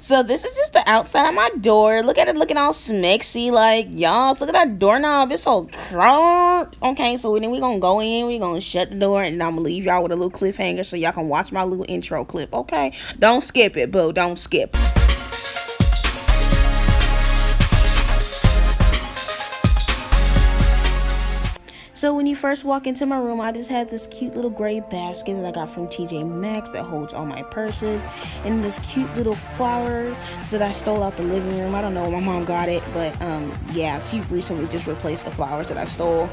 So this is just the outside of my door. Look at it looking all smexy, like, y'all. Look at that doorknob. It's so crunked. Okay, so then we're going to go in. We're going to shut the door. And I'm going to leave y'all with a little cliffhanger so y'all can watch my little intro clip. Okay, don't skip it, boo. Don't skip. So when you first walk into my room, I just had this cute little gray basket that I got from TJ Maxx that holds all my purses, and this cute little flower that I stole out the living room. I don't know, my mom got it, but yeah, she recently just replaced the flowers that I stole.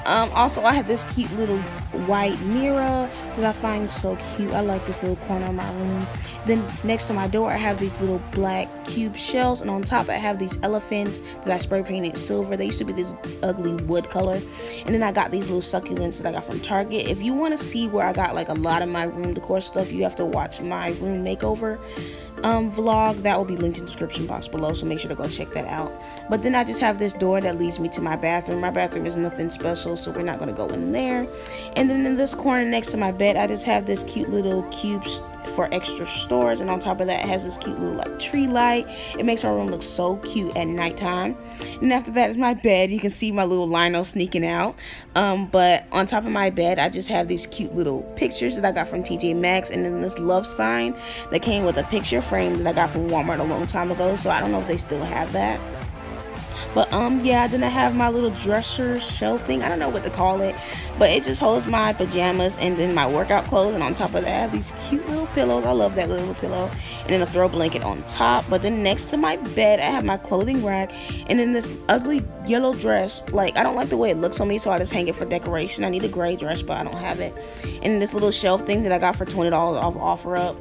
Also, I have this cute little white mirror that I find so cute. I like this little corner of my room. Then next to my door, I have these little black cube shells, and on top I have these elephants that I spray painted silver. They used to be this ugly wood color. And then I got these little succulents that I got from Target. If you want to see where I got like a lot of my room decor stuff, you have to watch my room makeover vlog. That will be linked in the description box below, so make sure to go check that out. But then I just have this door that leads me to my bathroom. My bathroom is nothing special, so we're not going to go in there. And then in this corner next to my bed, I just have this cute little cubes for extra storage, and on top of that it has this cute little like tree light. It makes my room look so cute at nighttime. And after that is my bed. You can see my little lino sneaking out, but on top of my bed I just have these cute little pictures that I got from TJ Maxx, and then this love sign that came with a picture frame that I got from Walmart a long time ago, so I don't know if they still have that. But yeah, then I have my little dresser shelf thing. I don't know what to call it, but it just holds my pajamas and then my workout clothes. And on top of that, I have these cute little pillows. I love that little pillow. And then a throw blanket on top. But then next to my bed, I have my clothing rack. And then this ugly yellow dress. Like, I don't like the way it looks on me, so I just hang it for decoration. I need a gray dress, but I don't have it. And this little shelf thing that I got for $20 off OfferUp.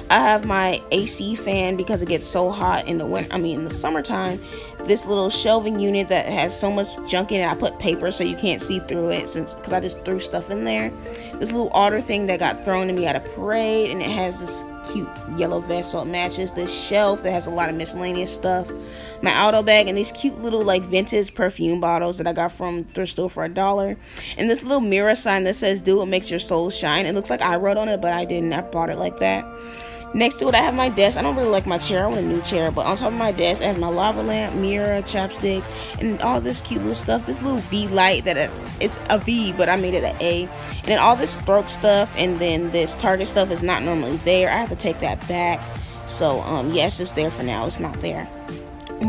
I have my AC fan because it gets so hot in the winter. In the summertime. This little shelving unit that has so much junk in it. I put paper so you can't see through it, because I just threw stuff in there. This little otter thing that got thrown to me at a parade, and it has this cute yellow vest so it matches. This shelf that has a lot of miscellaneous stuff. My auto bag, and these cute little like vintage perfume bottles that I got from thrift store for $1. And this little mirror sign that says "Do what makes your soul shine." It looks like I wrote on it, but I didn't. I bought it like that. Next to it, I have my desk. I don't really like my chair. I want a new chair. But on top of my desk, I have my lava lamp, mirror, chapsticks, and all this cute little stuff. This little V light it's a V, but I made it an A. And then all this stroke stuff, and then this Target stuff is not normally there. I have to take that back. So, yeah, it's just there for now. It's not there.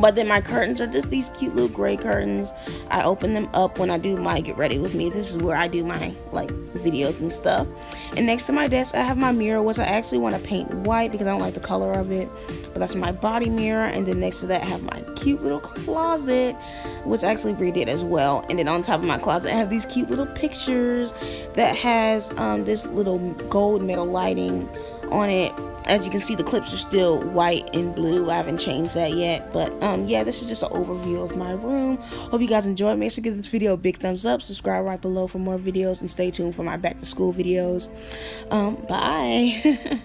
But then my curtains are just these cute little gray curtains. I open them up when I do my get ready with me. This is where I do my like videos and stuff. And next to my desk I have my mirror, which I actually want to paint white because I don't like the color of it, but that's my body mirror. And then next to that I have my cute little closet, which I actually redid as well. And then on top of my closet I have these cute little pictures that has this little gold metal lighting on it. As you can see, the clips are still white and blue. I haven't changed that yet. But yeah, this is just an overview of my room. Hope you guys enjoyed. Make sure to give this video a big thumbs up. Subscribe right below for more videos, and stay tuned for my back to school videos. Bye.